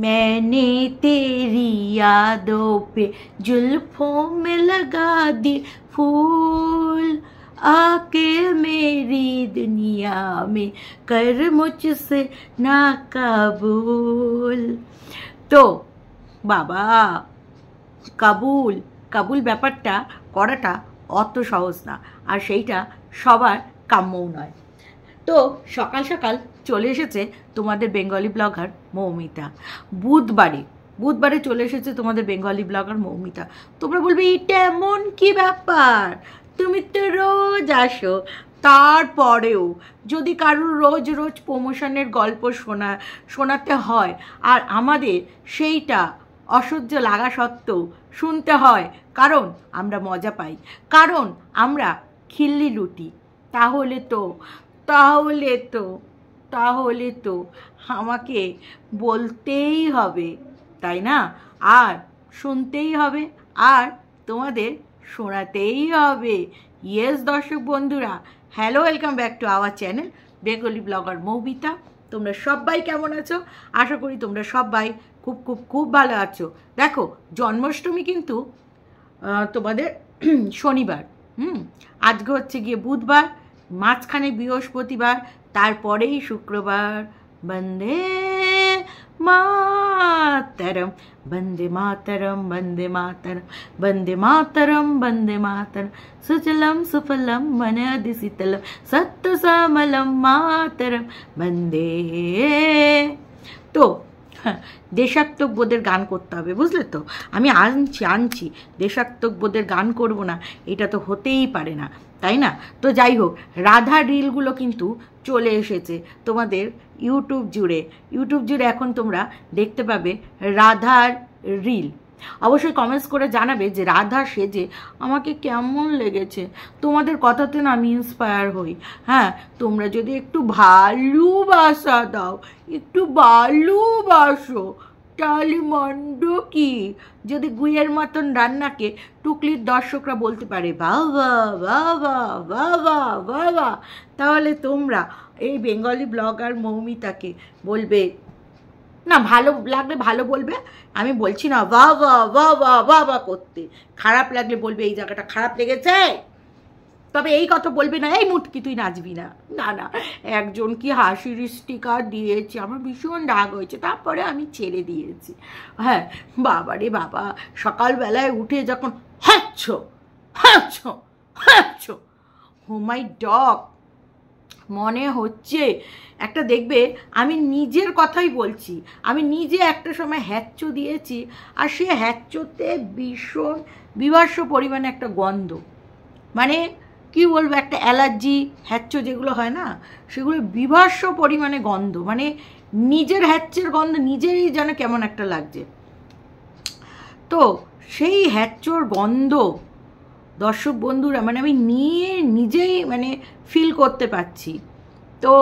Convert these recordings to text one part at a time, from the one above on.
मैंने तेरी यादों पे जुल्फों में लगा दी फूल, आके मेरी दुनिया में कर मुझसे ना कबूल। तो बाबा কাবুল কাবুল ব্যাপারটা করাটা অত সহজ না, আর সেইটা সবার কাম্যও নয়। তো সকাল সকাল চলে এসেছে তোমাদের বেঙ্গলি ব্লগার মৌমিতা। বুধবারে চলে এসেছে তোমাদের বেঙ্গলি ব্লগার মৌমিতা। তোমরা বলবে এটা এমন কি ব্যাপার, তুমি তো রোজ আসো, তারপরেও যদি কারোর রোজ রোজ প্রমোশনের গল্প শোনাতে হয় আর আমাদের সেইটা অসহ্য লাগা সত্ত্বেও শুনতে হয়, কারণ আমরা মজা পাই, কারণ আমরা খিল্লি লুটি, তাহলে তো আমাকে বলতেই হবে, তাই না? আর শুনতেই হবে, আর তোমাদের শোনাতেই হবে। ইয়েস দর্শক বন্ধুরা, hello, welcome back to our channel Bengali blogger Moumita. তোমরা সবাই কেমন আছো? আশা করি তোমরা সবাই খুব খুব খুব ভালো আছো। দেখো, জন্মাষ্টমী কিন্তু তোমাদের শনিবার, আজকে হচ্ছে গিয়ে বুধবার, মাঝখানে বৃহস্পতিবার, তারপরেই শুক্রবার। বন্দে মাতরম বন্দে মাতরম বন্দে মাতরম বন্দে মাতরম বন্দে মাতরম সুজলম সুফলম মনয়দি শীতলম সত্য শ্যামলম মাতরম বন্দে। তো দেশাত্মক বোধের গান করতে হবে, বুঝলে তো? আমি আনছি দেশাত্মক বোধের গান করব না, এটা তো হতেই পারে না, তাই না? তো যাই হোক, রাধার রিলগুলো কিন্তু চলে এসেছে তোমাদের ইউটিউব জুড়ে এখন তোমরা দেখতে পাবে রাধার রিল। অবশ্যই কমেন্টস করে জানাবে যে রাধা সেজে আমাকে কেমন লেগেছে। তোমাদের কথাতে না আমি ইন্সপায়ার হই। হ্যাঁ, তোমরা যদি একটু ভালোবাসা দাও, একটু ভালোবাসো, তাহলে মন্দ কি? যদি গুইয়ের মতন রান্নাকে টুকলির দর্শকরা বলতে পারে বাবা বাবা বাবা বাবা, তাহলে তোমরা এই বেঙ্গলি ব্লগার মৌমিতাকে বলবে না, ভালো লাগলে ভালো বলবে। আমি বলছি না বাবা বাবা বাবা করতে, খারাপ লাগলে বলবে এই জায়গাটা খারাপ লেগেছে, তবে এই কথা বলবে না এই মুটকি তুই নাচবি না। না না, একজন কি হাসির স্টিকার দিয়েছে, আমার ভীষণ রাগ হয়েছে, তারপরে আমি ছেড়ে দিয়েছি। হ্যাঁ বাবা রে বাবা, সকালবেলায় উঠে যখন হ্যাঁছো হ্যাঁছো হ্যাঁছো, ও মাই ডগ, মনে হচ্ছে একটা, দেখবে আমি নিজের কথাই বলছি, আমি নিজে একটা সময় হ্যাচ্চো দিয়েছি, আর সে হ্যাচ্চোতে ভীষণ বিভৎস পরিমাণে একটা গন্ধ, মানে কি বলবো, একটা অ্যালার্জি হ্যাচ্চো যেগুলো হয় না, সেগুলো বিভৎস পরিমাণে গন্ধ, মানে নিজের হ্যাচ্চের গন্ধ নিজেরই যেন কেমন একটা লাগছে। তো সেই হ্যাচ্চোর গন্ধ দর্শক বন্ধুরা, মানে আমি নিজেই মানে ফিল করতে পারছি। তো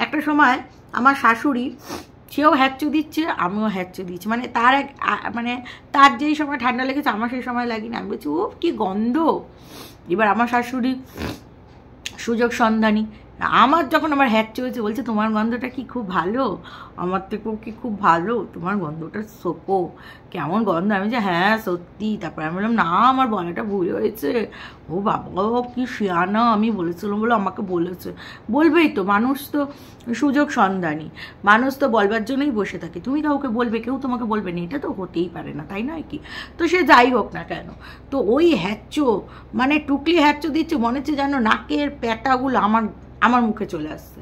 একটা সময় আমার শাশুড়ি, সেও হ্যাচ্চো দিচ্ছে, আমিও হ্যাচ্চো দিচ্ছি, মানে তার যেই সময় ঠান্ডা লেগেছে আমার সেই সময় লাগেনি। আমি বলছি ও কি গন্ধ। এবার আমার শাশুড়ি সুযোগ সন্ধানী, আমার যখন আমার হ্যাচ্চো হয়েছে বলছে তোমার গন্ধটা কি খুব ভালো, আমার থেকেও কি খুব ভালো, তোমার গন্ধটা সোপো, কেমন গন্ধ। আমি যে হ্যাঁ সত্যি। তারপরে আমি বললাম না, আমার বলাটা ভুল হয়েছে, ও বাবা কি শিয়ানা, আমি বলেছিলাম বলে আমাকে বলেছে। বলবেই তো, মানুষ তো সুযোগ সন্ধানী, মানুষ তো বলবার জন্যই বসে থাকে। তুমি কাউকে বলবে, কেউ তোমাকে বলবে না, এটা তো হতেই পারে না, তাই নয় কি? তো সে যাই হোক না কেন, তো ওই হ্যাচ্চো, মানে টুকলি হ্যাচ্চো দিচ্ছে, মনে হচ্ছে যেন নাকের প্যাটাগুলো আমার মুখে চলে আসছে।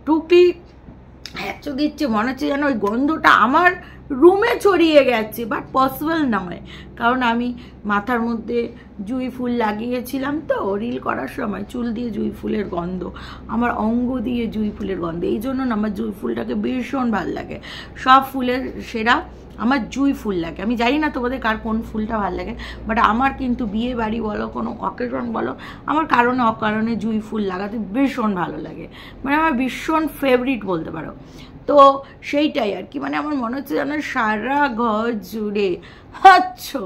টুকলি হ্যাচ্চো দিচ্ছে, মনে হচ্ছে যেন ওই গন্ধটা আমার রুমে ছড়িয়ে গেছে, বাট পসিবল নয়, কারণ আমি মাথার মধ্যে জুঁই ফুল লাগিয়েছিলাম, তো রিল করার সময় চুল দিয়ে জুঁই ফুলের গন্ধ, আমার অঙ্গ দিয়ে জুঁই ফুলের গন্ধ, এই জন্য না আমার জুঁই ফুলটাকে ভীষণ ভালো লাগে। সব ফুলের সেরা আমার জুঁই ফুল লাগে। আমি জানি না তোমাদের কার কোন ফুলটা ভালো লাগে, বাট আমার কিন্তু বিয়ে বাড়ি বলো, কোনো অকেশন বলো, আমার কারণে অকারণে জুঁই ফুল লাগাতে ভীষণ ভালো লাগে, মানে আমার ভীষণ ফেভারিট বলতে পারো। তো সেইটাই আর কি, মানে আমার মনে হচ্ছে যেন সারা ঘর জুড়ে হাঁচছো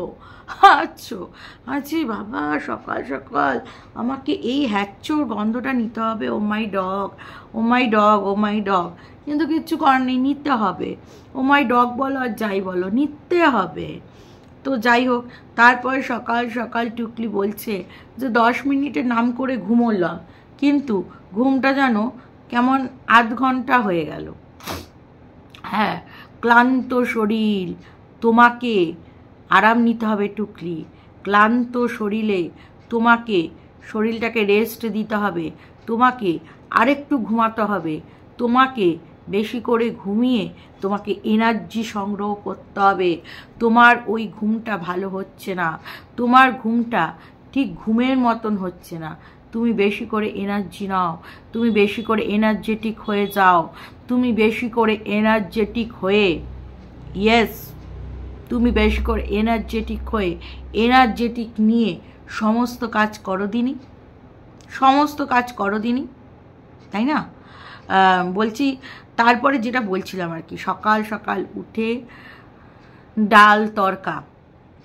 আছি বাবা। সকাল সকাল আমাকে এই হ্যাচ্চোর গন্ধটা নিতে হবে। Oh my dog oh my dog oh my dog, কিন্তু কিচ্ছু করার নেই, নিতে হবে। ও মাই ডগ বলো আর যাই বলো, নিতে হবে। তো যাই হোক, তারপর সকাল সকাল টুকলি বলছে যে 10 মিনিটের নাম করে ঘুমোলাম, কিন্তু ঘুমটা যেন কেমন আধ ঘন্টা হয়ে গেল। হ্যাঁ, ক্লান্ত শরীর, তোমাকে আরাম নিতে হবে টুকলি। ক্লান্ত শরীরে তোমাকে শরীরটাকে রেস্ট দিতে হবে, তোমাকে আরেকটু ঘুমাতে হবে, তোমাকে বেশি করে ঘুমিয়ে তোমাকে এনার্জি সংগ্রহ করতে হবে। তোমার ওই ঘুমটা ভালো হচ্ছে না, তোমার ঘুমটা ঠিক ঘুমের মতন হচ্ছে না। তুমি বেশি করে এনার্জি নাও, তুমি বেশি করে এনার্জেটিক হয়ে যাও, তুমি বেশি করে এনার্জেটিক হয়ে, ইয়েস, তুমি বেশি করে এনার্জেটিক হয়ে এনার্জেটিক নিয়ে সমস্ত কাজ করো দিনি, সমস্ত কাজ করো দিনি, তাই না? বলছি, তারপরে যেটা বলছিলাম আর কি, সকাল সকাল উঠে ডাল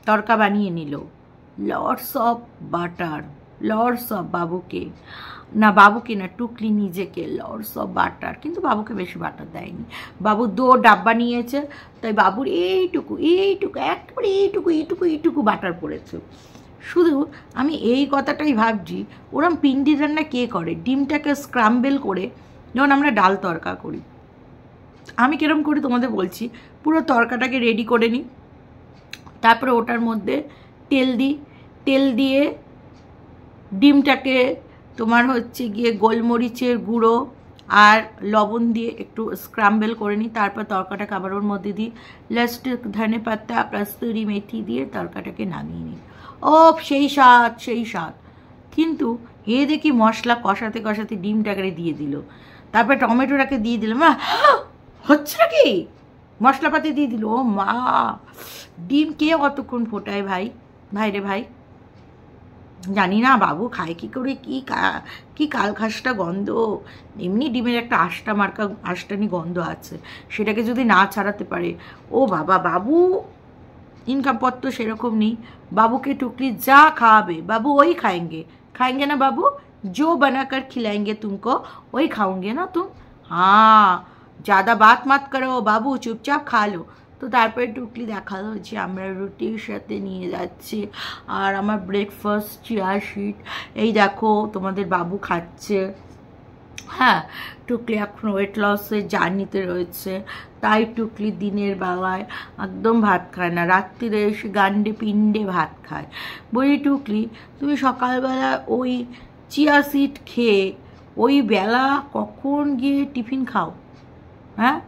তরকা বানিয়ে নিল, lots of butter, lots of বাবুকে না টুকলি নিজেকে লটস অফ বাটার, কিন্তু বাবুকে বেশি বাটার দেয়নি। বাবু 2 ডাব্বা নিয়েছে, তাই বাবুর এইটুকু একেবারে এইটুকু বাটার পড়েছে। শুধু আমি এই কথাটাই ভাবছি, ওরম পিন্ডি রান্না কে করে? ডিমটাকে স্ক্রাম্বেল করে যেমন আমরা ডাল তরকা করি, আমি কিরম করি তোমাদের বলছি। পুরো তরকাটাকে রেডি করে নিই, তারপরে ওটার মধ্যে তেল দিয়ে ডিমটাকে তোমার হচ্ছে গিয়ে গোলমরিচের গুঁড়ো আর লবণ দিয়ে একটু স্ক্রাম্বেল করে নিই, তারপর তরকাটাকে আবার ওর মধ্যে দিই, লাস্ট ধনে পাতা কস্তুরি মেথি দিয়ে তরকাটাকে নামিয়ে নিই। ও সেই স্বাদ। কিন্তু এ দেখি মশলা কষাতে কষাতে ডিমটাকে দিয়ে দিল, তারপর টমেটোটাকে দিয়ে দিলাম, হচ্ছে নাকি মশলাপাতি দিয়ে দিল। ও মা, ডিম কে কতক্ষণ ফোটায় ভাই রে ভাই, জানি না। বাবু খায় কি করে, কি কালখাসটা গন্ধ। এমনি ডিমের একটা আষ্টানি গন্ধ আছে, সেটাকে যদি না ছাড়াতে পারে, ও বাবা, বাবু ইনকাম পত্র সেরকম নেই। বাবুকে টুকলি যা খাওয়াবে বাবু ওই खाएंगे ना बाबू, जो बनाकर खिलाएंगे तुमको वही खाओगे ना तुम। हाँ, ज़्यादा बात मत करो बाबू, चुपचाप खा लो। তো তারপরে টুকলি দেখালো যে আমরা রুটির সাথে নিয়ে যাচ্ছি, আর আমার ব্রেকফাস্ট চিয়া শিট, এই দেখো তোমাদের বাবু খাচ্ছে। হ্যাঁ, টুকলি এখন ওয়েট লসের জার্নিতে রয়েছে, তাই টুকলি দিনের বেলায় একদম ভাত খায় না, রাত্রিরে এসে গান্ডে পিণ্ডে ভাত খায়। বলি টুকলি, তুমি সকালবেলা ওই চিয়া সিড খেয়ে ওই বেলা কখন গিয়ে টিফিন খাও? হ্যাঁ,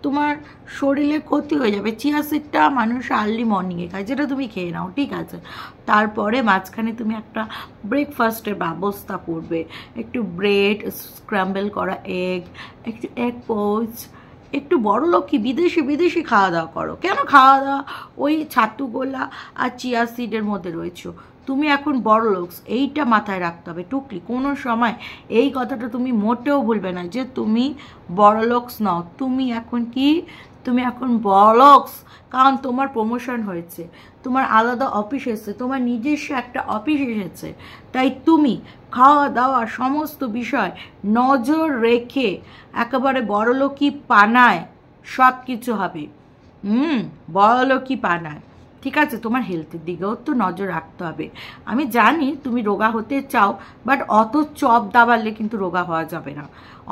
তোমার শরীরে ক্ষতি হয়ে যাবে। চিয়া সিডটা মানুষ আর্লি মর্নিংয়ে খায়, যেটা তুমি খেয়ে নাও, ঠিক আছে। তারপরে মাঝখানে তুমি একটা ব্রেকফাস্টের ব্যবস্থা করবে, একটু ব্রেড, স্ক্র্যাম্বল করা এগ, একটু এগ পোচ, একটু বড় লোক বিদেশি খাওয়া দাওয়া করো। কেন খাওয়া দাওয়া ওই ছাতু গোলা আর চিয়া সিডের মধ্যে রয়েছো? তুমি এখন বড় লোকস, এইটা মাথায় রাখতে হবে টুকলি। কোনো সময় এই কথাটা তুমি মোটেও ভুলবে না যে তুমি বড় লোকস নাও। তুমি এখন বড় লোকস, কারণ তোমার প্রমোশন হয়েছে, তোমার আলাদা অফিস এসেছে, তোমার নিজস্ব একটা অফিস এসেছে। তাই তুমি খাওয়া দাওয়া সমস্ত বিষয় নজর রেখে একেবারে বড়লোকি পানায় সব কিছু হবে। বড়লোকি পানায়, ঠিক আছে। তোমার হেলথের দিকেও তো নজর রাখতে হবে। আমি জানি তুমি রোগা হতে চাও, বাট অত চপ দাবালে কিন্তু রোগা হওয়া যাবে না।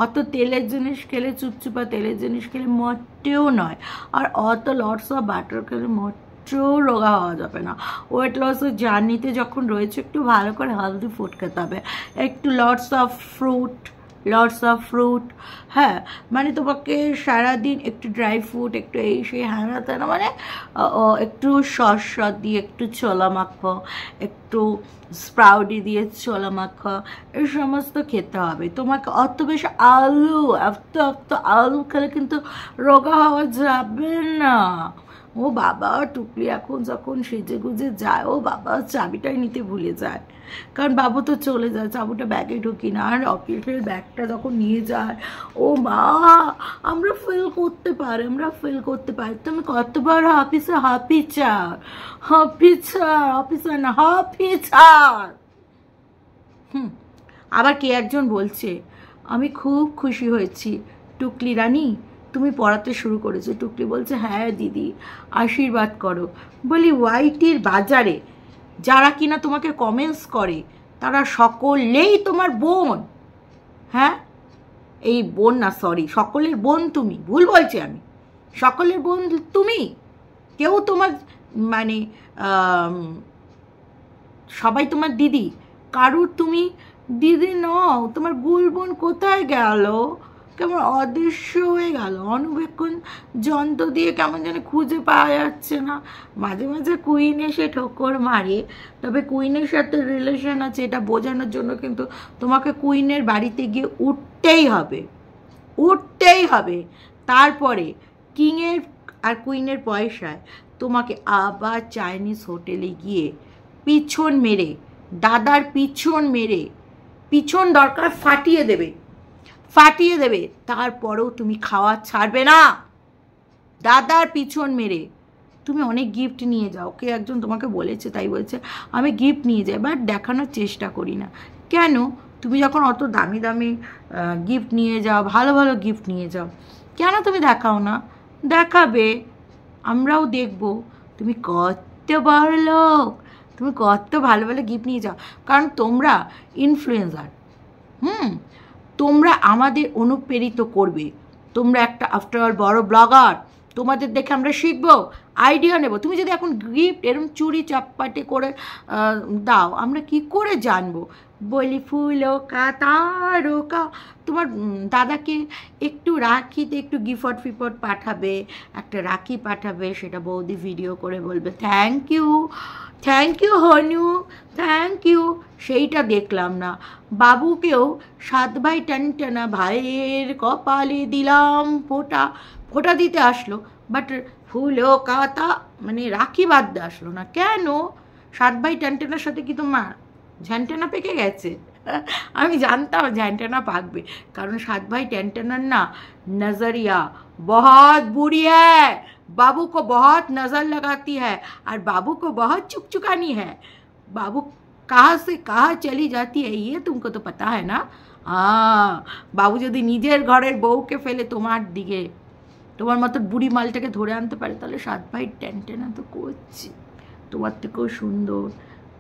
অত তেলের জিনিস খেলে, চুপচুপা তেলের জিনিস খেলে মোটেও নয়, আর অত লটস অফ বাটার খেলে মোটেও রোগা হওয়া যাবে না। ওয়েট লসের জার্নিতে যখন রয়েছে, একটু ভালো করে হেলদি ফুড খেতে হবে, একটু লটস অফ ফ্রুট। হ্যাঁ, মানে তোমাকে সারাদিন একটু ড্রাই ফ্রুট, একটু এই সেই হ্যানা ত্যানা, মানে একটু শসা দিয়ে একটু ছোলা মাখো, একটু স্প্রাউটি দিয়ে ছোলা মাখো, এই সমস্ত খেতে হবে তোমাকে। অত বেশি এত আলু খেলে কিন্তু রোগা হওয়া যাবে না। ও বাবা, টুকলি এখন যখন সেজে গুজে যায়, ও বাবা চাবিটাই নিতে ভুলে যায়, কারণ বাবু তো চলে যায়, চাবুটা ব্যাগে ঢুকি না। আর অফিসের ব্যাগটা যখন নিয়ে যায়, ও মা, আমরা ফিল করতে পারি তুমি কতবার অফিসার না হাফিচার। আবার কে একজন বলছে, আমি খুব খুশি হয়েছি টুকলি রানী তুমি পড়াতে শুরু করেছো। টুকলি বলছে হ্যাঁ দিদি আশীর্বাদ করো। বলি ওয়াইটির বাজারে যারা কিনা তোমাকে কমেন্টস করে তারা সকলেই তোমার বোন। হ্যাঁ এই বোন না, সরি, সকলের বোন তুমি, ভুল বলছি আমি, সকলের বোন তুমি। কেউ তোমার মানে সবাই তোমার দিদি, কারুর তুমি দিদি নও। তোমার গুল বোন কোথায় গেল? কেমন অদৃশ্য হয়ে গেল, অনুবেক্ষণ যন্ত্র দিয়ে কেমন যেন খুঁজে পাওয়া যাচ্ছে না। মাঝে মাঝে কুইন এসে ঠোকর মারে, তবে কুইনের সাথে রিলেশন আছে এটা বোঝানোর জন্য কিন্তু তোমাকে কুইনের বাড়িতে গিয়ে উঠতেই হবে, উঠতেই হবে। তারপরে কিংয়ের আর কুইনের পয়সায় তোমাকে আবার চাইনিজ হোটেলে গিয়ে পিছন মেরে, দাদার পিছন মেরে, পিছন দরকার ফাটিয়ে দেবে, ফাটিয়ে দেবে। তারপরেও তুমি খাওয়া ছাড়বে না। দাদার পিছন মেরে তুমি অনেক গিফট নিয়ে যাও, কে একজন তোমাকে বলেছে, তাই বলছে আমি গিফট নিয়ে যাই, বাট দেখানোর চেষ্টা করি না। কেন? তুমি যখন অত দামি দামি গিফট নিয়ে যাও, ভালো ভালো গিফট নিয়ে যাও, কেন তুমি দেখাও না? দেখাবে, আমরাও দেখব তুমি কত বড় লোক, তুমি কত ভালো ভালো গিফট নিয়ে যাও। কারণ তোমরা ইনফ্লুয়েন্সার, তোমরা আমাদের অনুপ্রেরিত করবে। তোমরা একটা আফটার বড় ব্লগার, তোমাদের দেখে আমরা শিখবো, আইডিয়া নেব। তুমি যদি এখন গিফট এরকম চুরি চাপ্পাটি করে দাও, আমরা কি করে জানবো? বলি ফুলো কা তারকা, তোমার দাদাকে একটু রাখিতে একটু গিফট ফিফট পাঠাবে, একটা রাখি পাঠাবে, সেটা বৌদি ভিডিও করে বলবে thank you, thank you Hanu, thank you. সেইটা দেখলাম না। বাবুকেও 7 ভাই টানটানা ভাইয়ের কপালে দিলাম ফোঁটা, ফোঁটা দিতে আসলো, বাট ফুলো কাতা মানে রাখি বাঁধতে আসলো না। কেন? 7 ভাই টানটানার সাথে কি তোমার ঝ্যানটানা পেকে গেছে? আমি জানতাম ঝ্যানটানা পাকবে, কারণ 7 भाई टेंटनर ना नजरिया बहुत बुरी है, बाबू को बहुत नज़र लगाती है और बाबू को बहुत चुकचुकानी है। बाबू कहाँ से कहाँ चली जाती है ये तुमको तो पता है ना। हाँ, बाबू यदि निजेर घरेर बउके फेले तुम्हार दिके, তোমার মতো বুড়ি মালটাকে ধরে আনতে পারে, তাহলে 7 भाई टेंटना तो করছি, তোমার থেকেও সুন্দর।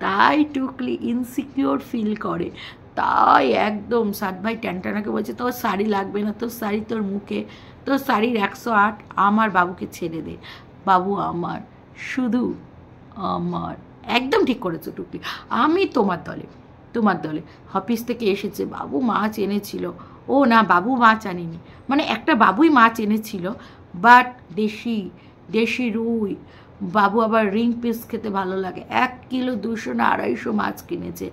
তাই টুকলি ইনসিকিওর ফিল করে, তাই একদম 7 भाई টেনটানাকে বলছে তোর শাড়ি লাগবে না, তোর শাড়ি তোর মুখে, তোর শাড়ির 108, আমার বাবুকে ছেড়ে দে, বাবু আমার, শুধু আমার। একদম ঠিক করেছো টুকলি, আমি তোমার দলে, তোমার দলে। অফিস থেকে এসেছে, বাবু মাছ এনেছিল, ও না বাবু মাছ আনেনি, মানে একটা বাবুই মাছ এনেছিল, বাট দেশি, দেশি রুই। বাবু আবার রিং পিস খেতে ভালো লাগে, 1 কিলো 200 না 250 মাছ কিনেছে।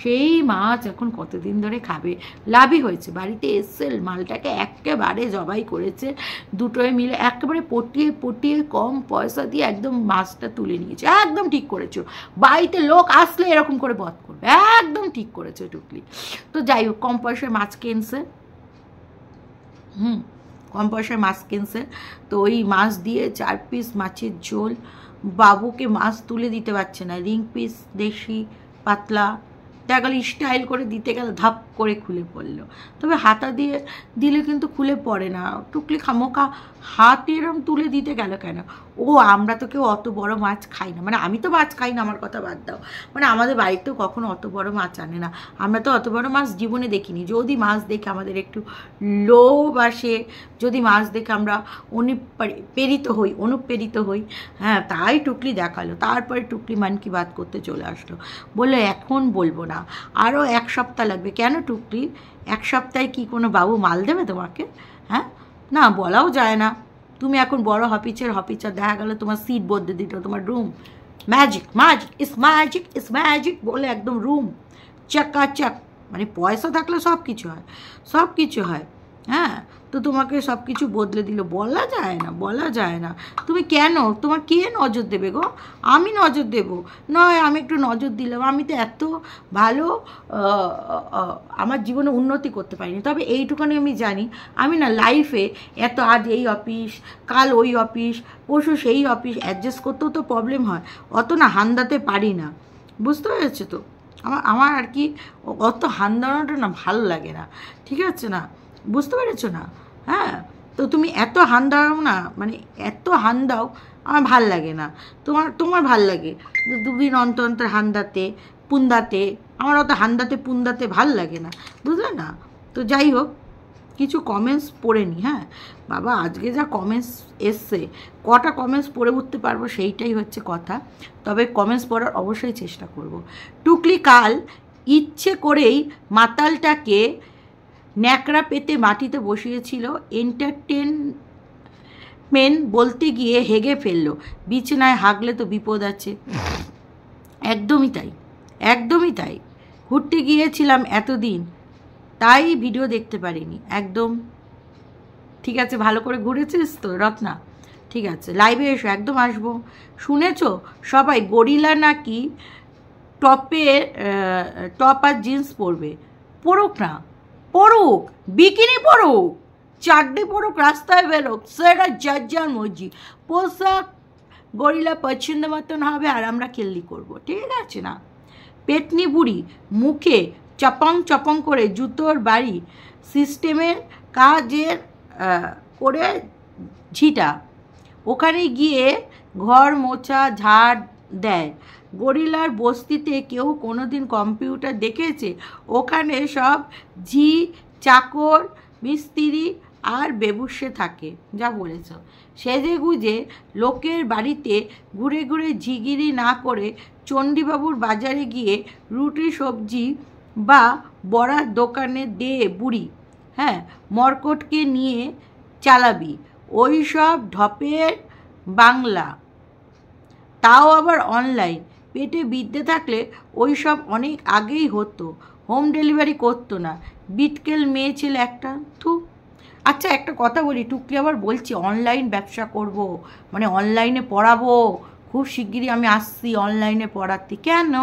সেই মাছ এখন কতদিন ধরে খাবে, লাভই হয়েছে। বাড়িতে এসেল মালটাকে একেবারে জবাই করেছে, দুটোই মিলে একেবারে পটিয়ে পটিয়ে কম পয়সা দিয়ে একদম মাছটা তুলে নিয়েছে। একদম ঠিক করেছো, বাড়িতে লোক আসলে এরকম করে বধ করবে, একদম ঠিক করেছো টুকলি। তো যাই হোক, কম পয়সায় মাছ কিনছে, কম পয়সায় মাছ কিনছে, তো ওই মাছ দিয়ে 4 পিস মাছের ঝোল। বাবুকে মাছ তুলে দিতে পারছে না, রিং পিস দেশি পাতলা, দেখা গেল স্টাইল করে দিতে গেলে ধাপ করে খুলে পড়লো। তবে হাতা দিয়ে দিলে কিন্তু খুলে পড়ে না। টুকলি খামোকা হাত এরম তুলে দিতে গেল কেন? ও আমরা তো কেউ অত বড় মাছ খাই না, মানে আমি তো মাছ খাই না, আমার কথা বাদ দাও, মানে আমাদের বাড়িতেও কখনো অত বড় মাছ আনে না, আমরা তো অত বড় মাছ জীবনে দেখিনি। যদি মাছ দেখে আমাদের একটু লোভ আসে, যদি মাছ দেখে আমরা অনুপ্রেরিত হই, হ্যাঁ, তাই টুকলি দেখালো। তারপরে টুকলি মান কি বাত করতে চলে আসলো, বললো এখন বলবো না, আরও 1 সপ্তাহ লাগবে। কেন টুকলি, 1 সপ্তাহে কি কোনো বাবু মাল দেবে তোমাকে? হ্যাঁ, না বলাও যায় না। তুমি এখন বড় হপিচার, দেখা গেল তোমার সিট বদলে দিল, তোমার রুম ম্যাজিক, ম্যাজিক ইস ম্যাজিক ইস ম্যাজিক বলে একদম রুম চাকাচাক। মানে পয়সা থাকলে সব কিছু হয়, সব কিছু হয়। হ্যাঁ, তো তোমাকে সব কিছু বদলে দিল, বলা যায় না, বলা যায় না। তুমি কেন, তোমার কে নজর দেবে গো? আমি নজর দেব নয়, আমি একটু নজর দিলাম, আমি তো এত ভালো আমার জীবনে উন্নতি করতে পারিনি। তবে এইটুখানি আমি জানি, আমি না লাইফে এত আজ এই অফিস, কাল ওই অফিস, পরশু সেই অফিস, অ্যাডজাস্ট করতেও তো প্রবলেম হয়, অত না হান্দাতে পারি না, বুঝতে পেরেছো তো? আমার আর কি অত হান্দানোটা না ভালো লাগে না, ঠিক আছে না, বুঝতে পেরেছো না? হ্যাঁ, তো তুমি এত হান দাও না, মানে এত হান দাও, আমার ভাল লাগে না। তোমার ভাল লাগে দুদিন অন্তর অন্তর হান্দাতে পুন্দাতে, আমার অত হান্দাতে পুন্দাতে ভাল লাগে না, বুঝলে না? তো যাই হোক, কিছু কমেন্টস পড়ে নি। হ্যাঁ বাবা, আজকে যা কমেন্টস এসছে, কটা কমেন্টস পড়ে উঠতে পারবো সেইটাই হচ্ছে কথা, তবে কমেন্টস পড়ার অবশ্যই চেষ্টা করব। টুকলি কাল ইচ্ছে করেই মাতালটাকে ন্যাকড়া পেতে মাটিতে বসিয়েছিল, এন্টারটেনমেন্ট বলতে গিয়ে হেগে ফেললো, বিছানায় হাগলে তো বিপদ আছে। একদমই তাই, একদমই তাই। ঘুরতে গিয়েছিলাম এতদিন, তাই ভিডিও দেখতে পারিনি। একদম ঠিক আছে, ভালো করে ঘুরেছিস তো রত্না? ঠিক আছে, লাইভে এসো, একদম আসবো। শুনেছ সবাই গরিলা নাকি টপ আর জিন্স পরবে? পরুক না, পরুক, বিকিনি পরুক, চাড্ডি পরুক, রাস্তায় বেরোক, সেটা যার মর্জি। পোশাক গরিলা পছন্দ মতন হবে আর আমরা কেল্লি করবো, ঠিক আছে না? পেটনি বুড়ি মুখে চপং চপং করে জুতোর বাড়ি সিস্টেমের কাজের করে ঝিটা, ওখানে গিয়ে ঘর মোছা ঝাড় দেয়। গরিলার বস্তিতে কেউ কোনোদিন কম্পিউটার দেখেছে? ওখানে সব ঝি চাকর মিস্ত্রি আর বেবুসে থাকে। যা বলেছ, সেজে গুজে লোকের বাড়িতে ঘুরে ঘুরে ঝিগিরি না করে চণ্ডীবাবুর বাজারে গিয়ে রুটি সবজি বা বড়ার দোকানে দে বুড়ি, হ্যাঁ, মর্কটকে নিয়ে চালাবি ওই সব ঢপের বাংলা, তাও আবার অনলাইন। পেটে বিদ্যে থাকলে ওই সব অনেক আগেই হতো, হোম ডেলিভারি করতো না। বিটকেল মেয়ে ছেলে একটা, থু। আচ্ছা একটা কথা বলি, টুকলি আবার বলছি অনলাইন ব্যবসা করব, মানে অনলাইনে পড়াবো, খুব শিগগিরই আমি আসছি অনলাইনে পড়াতে। কেন?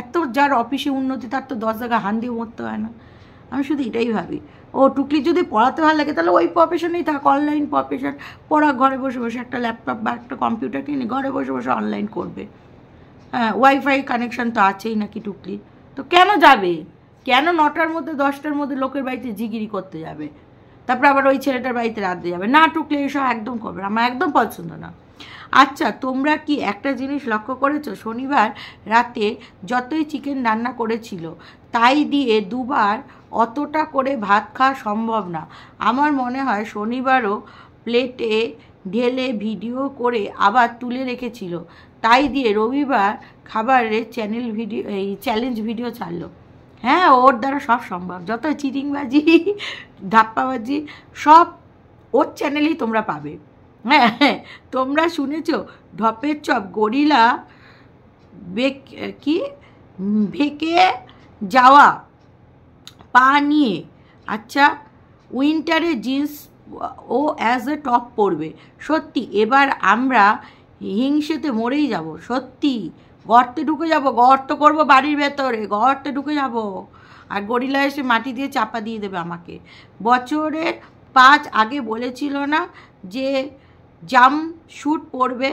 এত যার অফিসে উন্নতি তার তো 10 জায়গায় হান দিয়ে মরতে হয় না। আমি শুধু এটাই ভাবি, ও টুকলি যদি পড়াতে ভালো লাগে তাহলে ওই প্রফেশনেই থাক, অনলাইন প্রফেশন পড়া, ঘরে বসে বসে একটা ল্যাপটপ বা একটা কম্পিউটার কিনে ঘরে বসে বসে অনলাইন করবে। হ্যাঁ, ওয়াইফাই কানেকশান তো আছেই নাকি টুকলি, তো কেন যাবে? কেন 9টার মধ্যে 10টার মধ্যে লোকের বাড়িতে জিগিরি করতে যাবে, তারপর আবার ওই ছেলেটার বাড়িতে রাতে যাবে? না টুকলি, এসব একদম করবে, আমার একদম পছন্দ না। আচ্ছা তোমরা কি একটা জিনিস লক্ষ্য করেছো? শনিবার রাতে যতই চিকেন রান্না করেছিল তাই দিয়ে দুবার অতটা করে ভাত খাওয়া সম্ভব না। আমার মনে হয় শনিবারও প্লেটে ঢেলে ভিডিও করে আবার তুলে রেখেছিল, তাই দিয়ে রবিবার খাবারের চ্যালেঞ্জ ভিডিও ছাড়লো। হ্যাঁ, ওর দ্বারা সব সম্ভব, যত চিটিংবাজি ধাপ্পাবাজি সব ওর চ্যানেলেই তোমরা পাবে। হ্যাঁ, তোমরা শুনেছ ঢপের চপ গরিলা কি ভেকে যাওয়া পা নিয়ে, আচ্ছা উইন্টারে জিন্স ও অ্যাজ এ টপ পরবে। সত্যি এবার আমরা হিংসেতে মরেই যাব, সত্যি গর্তে ঢুকে যাব, গর্ত করব বাড়ির ভেতরে, গর্তে ঢুকে যাব, আর গরিলা এসে মাটি দিয়ে চাপা দিয়ে দেবে আমাকে। বছরের 5 আগে বলেছিল না যে জাম্প শ্যুট পরবে?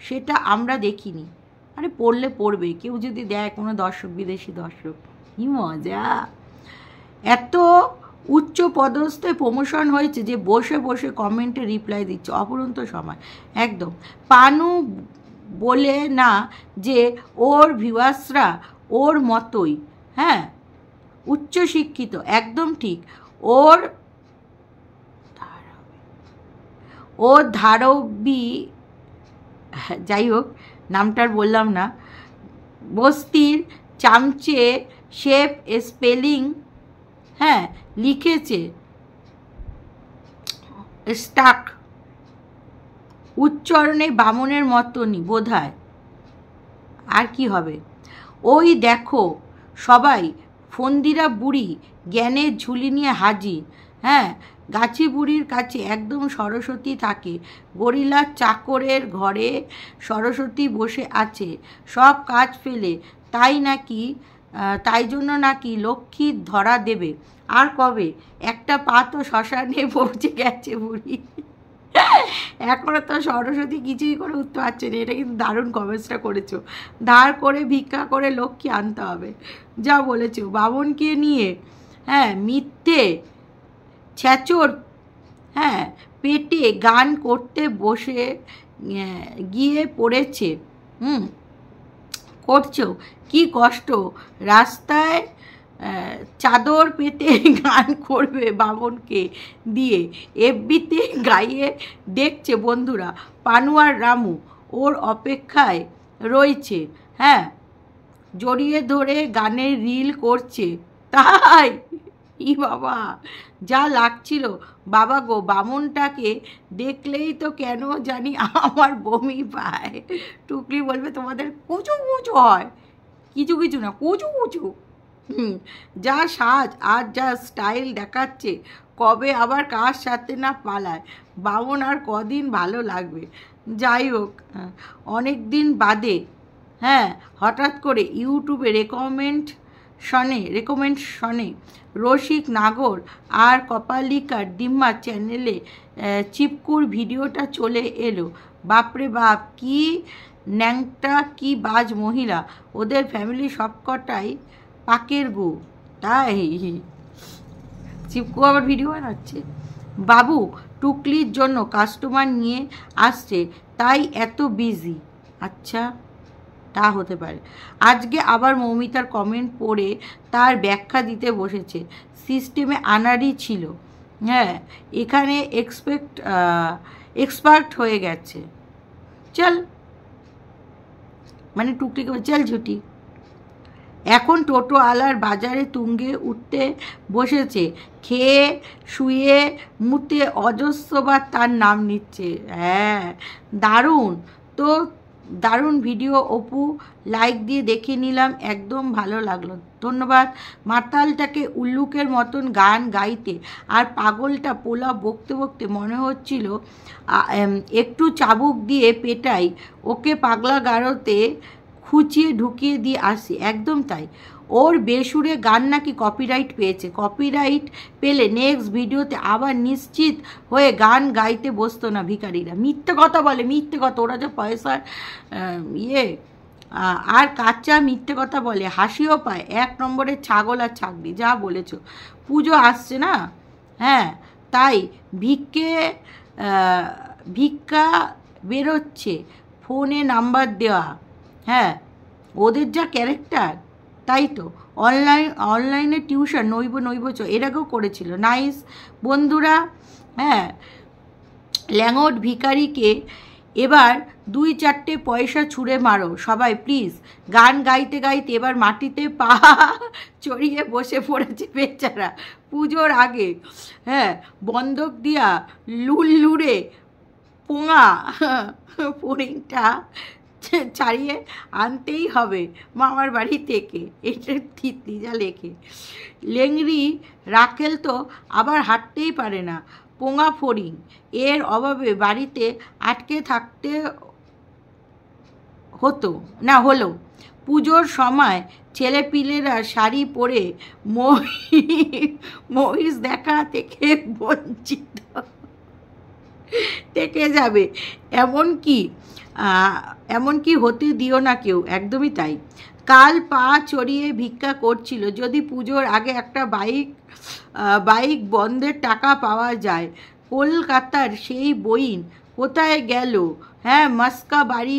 সেটা আমরা দেখিনি। আরে পড়লে পড়বে, কেউ যদি দেয় কোনো দর্শক, বিদেশি দর্শক, কি মজা! এত উচ্চ পদস্থে প্রমোশন হয়েছে যে বসে বসে কমেন্টে রিপ্লাই দিচ্ছে অপরন্ত সময়। একদম পানু বলে না যে ওর ভিউয়ার্সরা ওর মতোই, হ্যাঁ, উচ্চশিক্ষিত, একদম ঠিক। ও ধারবি, যাই হোক নামটার বললাম না, বস্তির চামচে শেপ স্পেলিং, হ্যাঁ, লিখেছে স্টাক, উচ্চারণে বামনের মতনই বোধহয়। আর কি হবে? ওই দেখো সবাই ফন্দিরা বুড়ি জ্ঞানের ঝুলি নিয়ে হাজির। হ্যাঁ, গাছি বুড়ির কাছে একদম সরস্বতী থাকে, গরিলার চাকরের ঘরে সরস্বতী বসে আছে সব কাজ ফেলে, তাই জন্য নাকি লক্ষ্মী ধরা দেবে। আর কবে? একটা পা তো শ্মশানে পৌঁছে গেছে বুড়ি, এখনও তো সরস্বতী কিছুই করে উঠতে পারছে না। এটা কিন্তু দারুণ কমেন্টসটা করেছো, ধার করে ভিক্ষা করে লক্ষ্মী আনতে হবে, যা বলেছো। বামনকে নিয়ে, হ্যাঁ, মিথ্যে ছ্যাচর হ্যাঁ, পেটে গান করতে বসে গিয়ে পড়েছে। করছো কি কষ্ট, রাস্তায় চাদর পেতে গান করবে বামনকে দিয়ে, এফবিতে গাইয়ে দেখছে বন্ধুরা। পানু আর রামু ওর অপেক্ষায় রয়েছে। হ্যাঁ, জড়িয়ে ধরে গানের রিল করছে। তাই ই বাবা, যা লাগছিল বাবা গো, বামনটাকে দেখলেই তো কেন জানি আমার বমি পায়। টুকলি বলবে তোমাদের কুচু কুচু হয়, কিছু কিছু না, কুচু কুচু। যা সাজ আর যা স্টাইল দেখাচ্ছে, কবে আবার কার সাথে না পালায়। বামন আর কদিন ভালো লাগবে। যাই হোক, অনেক দিন বাদে হ্যাঁ হঠাৎ করে ইউটিউবে রেকমেন্ডশনে রসিক নাগর আর কপালিকার ডিম্মা চ্যানেলে চিপকুর ভিডিওটা চলে এলো। বাপরে বাপ, কি ন্যাংটা, কি বাজ মহিলা। ওদের ফ্যামিলি সবকটাই পাকের গু। তাই চিপকু আবার ভিডিও বানাচ্ছে। বাবু টুকলির জন্য কাস্টমার নিয়ে আসছে, তাই এত বিজি। আচ্ছা, তা হতে পারে। আজকে আবার মৌমিতার কমেন্ট পড়ে তার ব্যাখ্যা দিতে বসেছে। সিস্টেমে আনারই ছিল। হ্যাঁ, এখানে এক্সপার্ট হয়ে গেছে। চল, মানে টুকলিকে চল ঝুটি। এখন টোটো আলার বাজারে তুঙ্গে উঠতে বসেছে। খেয়ে শুয়ে মুতে অজস্রবার তার নাম নিচ্ছে। হ্যাঁ, দারুণ তো, দারুণ ভিডিও অপু, লাইক দিয়ে দেখে নিলাম, একদম ভালো লাগলো, ধন্যবাদ। মাতালটাকে উল্লুকের মতন গান গাইতে আর পাগলটা পোলা বকতে বকতে মনে হচ্ছিল একটু চাবুক দিয়ে পেটাই, ওকে পাগলা গারোতে খুঁচিয়ে ঢুকিয়ে দিয়ে আসি। একদম তাই। ওর বেসুরে গান নাকি কপিরাইট পেয়েছে। কপিরাইট পেলে নেক্সট ভিডিওতে আবার নিশ্চিত হয়ে গান গাইতে বসতো না ভিখারিরা। মিথ্যে কথা বলে, মিথ্যে কথা। ওরা যে পয়সার আর কাঁচা মিথ্যে কথা বলে, হাসিও পায়। 1 নম্বরের ছাগল আর ছাগলি। যা বলেছ। পুজো আসছে না, হ্যাঁ, তাই ভিক্ষা বেরোচ্ছে, ফোনে নাম্বার দেওয়া। হ্যাঁ, ওদের যা ক্যারেক্টার, তাই তো। অনলাইনে টিউশন নৈব এর আগেও করেছিল। নাইস বন্ধুরা। হ্যাঁ, ল্যাঙট ভিখারিকে এবার 2-4টে পয়সা ছুঁড়ে মারো সবাই প্লিজ। গান গাইতে গাইতে এবার মাটিতে পা চড়িয়ে বসে পড়েছে বেচারা পুজোর আগে। হ্যাঁ, বন্ধক দিয়া লুড়ে পোঙা পোড়িংটা ছাড়িয়ে আনতেই হবে মামার বাড়ি থেকে। এটা থিতলি যা লেখে। লেংড়ি রাখেল তো আবার হাঁটতেই পারে না। পোঙা ফড়িং এর অভাবে বাড়িতে আটকে থাকতে হলো। পুজোর সময় ছেলেপিলেরা শাড়ি পরে মহিষ দেখা থেকে বঞ্চিত থেকে যাবে, এমনকি হতে দিও না কেউ। একদমই তাই। কাল পা চড়িয়ে ভিক্ষা করছিল, যদি পুজোর আগে একটা বাইক বন্ধের টাকা পাওয়া যায়। কলকাতার সেই বইন কোথায় গেল? হ্যাঁ, মাস্কা বাড়ি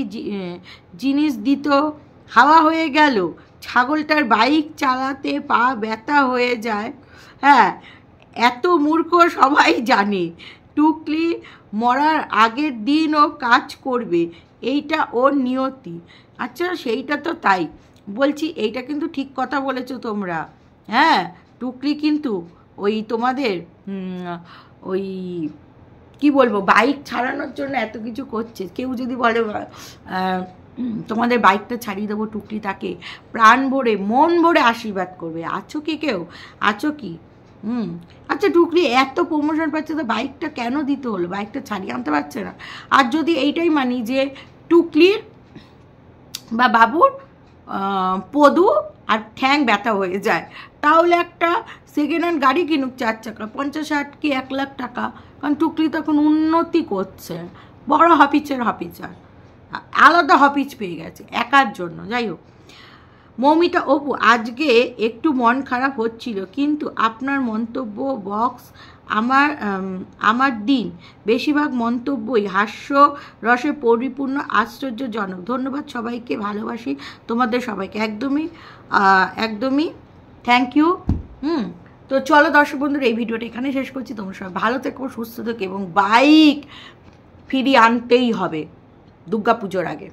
জিনিস দিত, হাওয়া হয়ে গেল। ছাগলটার বাইক চালাতে পা ব্যথা হয়ে যায়। হ্যাঁ, এত মূর্খ সবাই জানে। টুকলি মরার আগের দিনও কাজ করবে, এইটা ওর নিয়তি। আচ্ছা, সেইটা তো তাই বলছি। এইটা কিন্তু ঠিক কথা বলেছো তোমরা। হ্যাঁ, টুকলি কিন্তু ওই তোমাদের ওই কি বলবো, বাইক ছাড়ানোর জন্য এত কিছু করছে। কেউ যদি বলে তোমাদের বাইকটা ছাড়িয়ে দেবো, টুকলি তাকে প্রাণ ভরে মন ভরে আশীর্বাদ করবে। আছো কি কেউ? আছো কি? আচ্ছা, টুকলি এত প্রমোশন পাচ্ছে তো বাইকটা কেন দিতে হলো? বাইকটা ছাড়িয়ে আনতে পারছে না। আর যদি এইটাই মানি যে টুকলির বা বাবুর পদু আর ঠ্যাং ব্যথা হয়ে যায়, তাহলে একটা সেকেন্ড হ্যান্ড গাড়ি কিনুক 4 চাকা, 50-60 কি 1 লাখ টাকা। কারণ টুকলি তখন উন্নতি করছে, বড় হপিচার, আলাদা হপিচ পেয়ে গেছে একার জন্য। যাই হোক, মৌমিতা অপু, আজকে একটু মন খারাপ হচ্ছিল, কিন্তু আপনার মন্তব্য বক্স আমার দিন বেশিরভাগ মন্তব্যই হাস্য রসে পরিপূর্ণ, আশ্চর্যজনক। ধন্যবাদ সবাইকে, ভালোবাসি তোমাদের সবাইকে। একদমই থ্যাংক ইউ। তো চলো দর্শক বন্ধুরা, এই ভিডিওটা এখানে শেষ করছি। তোমরা সবাই ভালো থেকো, সুস্থ থেকো, এবং বাইক ফিরিয়ে আনতেই হবে দুর্গা পুজোর আগে।